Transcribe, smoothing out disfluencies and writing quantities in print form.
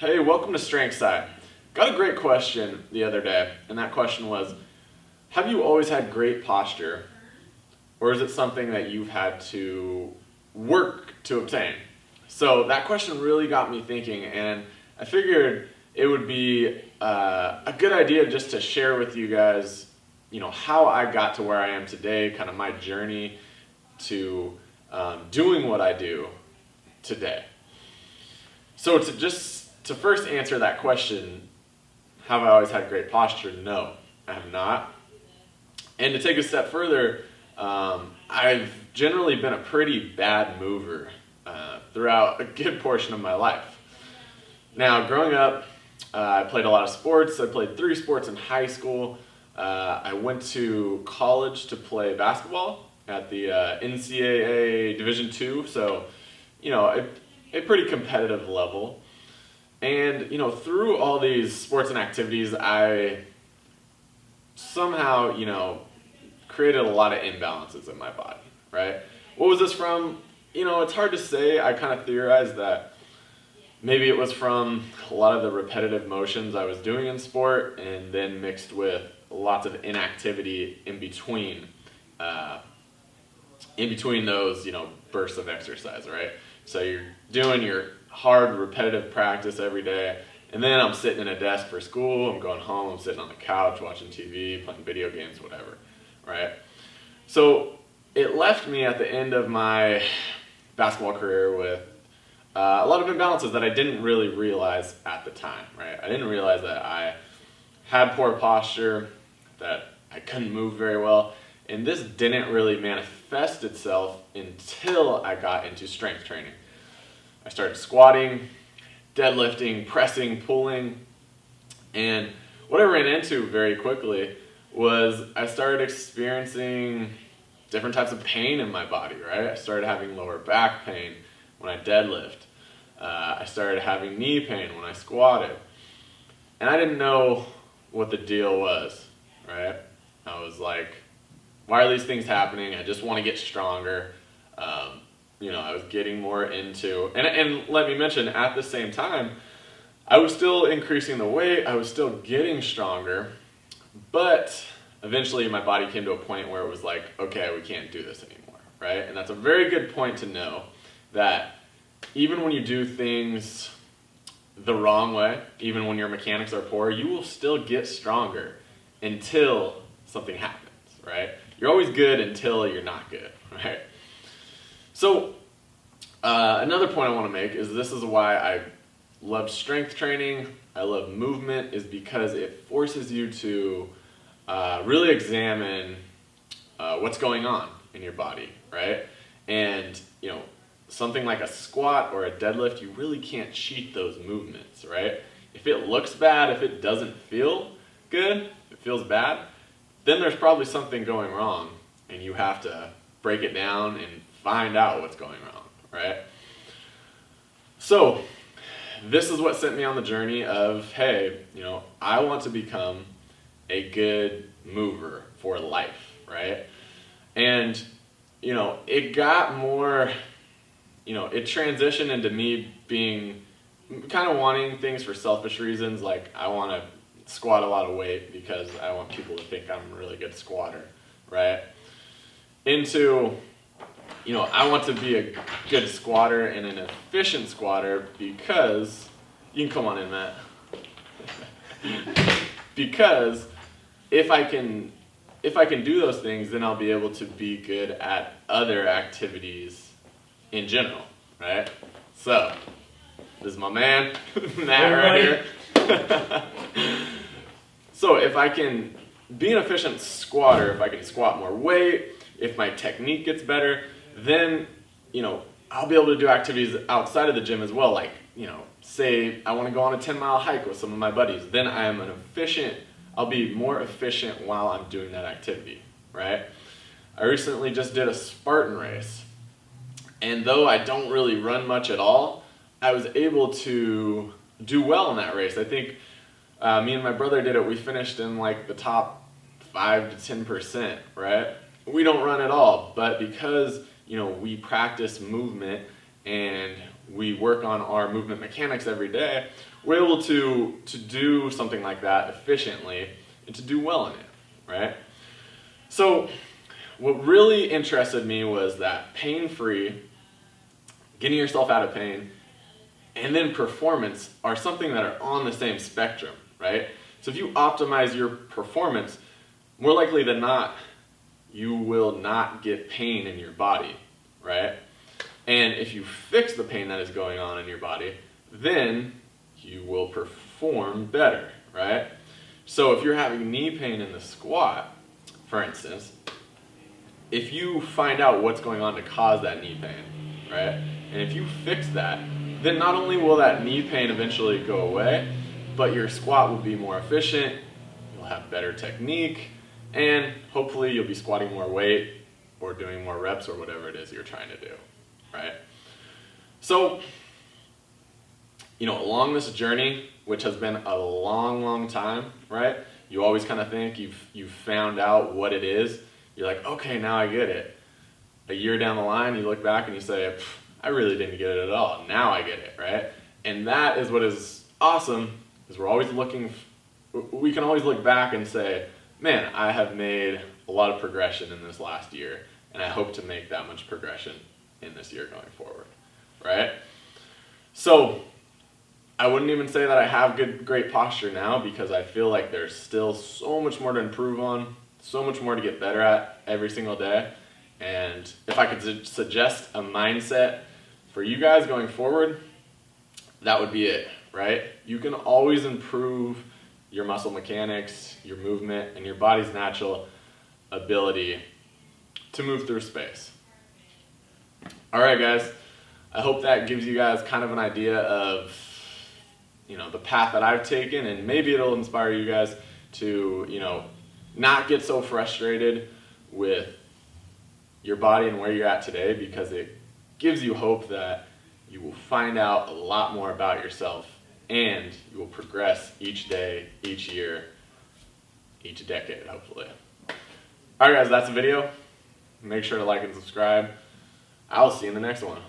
Hey, welcome to Strength Side. Got a great question the other day, and that question was, have you always had great posture, or is it something that you've had to work to obtain? So that question really got me thinking, and I figured it would be a good idea just to share with you guys, how I got to where I am today, kind of my journey to doing what I do today. So to first answer that question, have I always had great posture? No, I have not. And to take a step further, I've generally been a pretty bad mover throughout a good portion of my life. Now, growing up, I played a lot of sports. I played 3 sports in high school. I went to college to play basketball at the NCAA Division II, so, a pretty competitive level. And, through all these sports and activities, I somehow, created a lot of imbalances in my body, right? What was this from? It's hard to say. I kind of theorized that maybe it was from a lot of the repetitive motions I was doing in sport, and then mixed with lots of inactivity in between those, bursts of exercise, right? So you're doing your hard repetitive practice every day, and then I'm sitting in a desk for school, I'm going home, I'm sitting on the couch watching TV, playing video games, whatever, right? So it left me at the end of my basketball career with a lot of imbalances that I didn't really realize at the time, right? I didn't realize that I had poor posture, that I couldn't move very well, and this didn't really manifest itself until I got into strength training. I started squatting, deadlifting, pressing, pulling, and what I ran into very quickly was I started experiencing different types of pain in my body, right? I started having lower back pain when I deadlift. I started having knee pain when I squatted. And I didn't know what the deal was, right? I was like, why are these things happening? I just want to get stronger. I was getting more into, and let me mention, at the same time, I was still increasing the weight, I was still getting stronger, but eventually my body came to a point where it was like, okay, we can't do this anymore, right? And that's a very good point to know, that even when you do things the wrong way, even when your mechanics are poor, you will still get stronger until something happens, right? You're always good until you're not good, right? So another point I want to make is this is why I love strength training, I love movement, is because it forces you to really examine what's going on in your body, right? And, something like a squat or a deadlift, you really can't cheat those movements, right? If it looks bad, if it doesn't feel good, if it feels bad, then there's probably something going wrong, and you have to break it down and find out what's going wrong, right? So this is what sent me on the journey of, hey, I want to become a good mover for life, right? And, it got more, it transitioned into me being kind of wanting things for selfish reasons, like I want to squat a lot of weight because I want people to think I'm a really good squatter, right? Into, I want to be a good squatter and an efficient squatter because, you can come on in, Matt, because if I can do those things, then I'll be able to be good at other activities in general, right? So, this is my man, Matt, right here. So if I can be an efficient squatter, if I can squat more weight, if my technique gets better, then, I'll be able to do activities outside of the gym as well. Like, say I want to go on a 10-mile hike with some of my buddies. Then I'll be more efficient while I'm doing that activity, right? I recently just did a Spartan race. And though I don't really run much at all, I was able to do well in that race. I think me and my brother did it. We finished in like the top 5 to 10%, right? We don't run at all, but because we practice movement and we work on our movement mechanics every day, we're able to do something like that efficiently and to do well in it, right? So what really interested me was that pain-free, getting yourself out of pain, and then performance are something that are on the same spectrum, right? So if you optimize your performance, more likely than not, you will not get pain in your body, right? And if you fix the pain that is going on in your body, then you will perform better, right? So if you're having knee pain in the squat, for instance, if you find out what's going on to cause that knee pain, right? And if you fix that, then not only will that knee pain eventually go away, but your squat will be more efficient, you'll have better technique, and hopefully you'll be squatting more weight or doing more reps or whatever it is you're trying to do, right? So, along this journey, which has been a long, long time, right? You always kind of think you've found out what it is. You're like, okay, now I get it. A year down the line, you look back and you say, I really didn't get it at all. Now I get it, right? And that is what is awesome, is we can always look back and say, man, I have made a lot of progression in this last year, and I hope to make that much progression in this year going forward, right? So I wouldn't even say that I have great posture now, because I feel like there's still so much more to improve on, so much more to get better at every single day. And if I could suggest a mindset for you guys going forward, that would be it, right? You can always improve your muscle mechanics, your movement, and your body's natural ability to move through space. All right, guys. I hope that gives you guys kind of an idea of, the path that I've taken, and maybe it'll inspire you guys to, not get so frustrated with your body and where you're at today, because it gives you hope that you will find out a lot more about yourself, and you will progress each day, each year, each decade, hopefully. All right, guys, that's the video. Make sure to like and subscribe. I'll see you in the next one.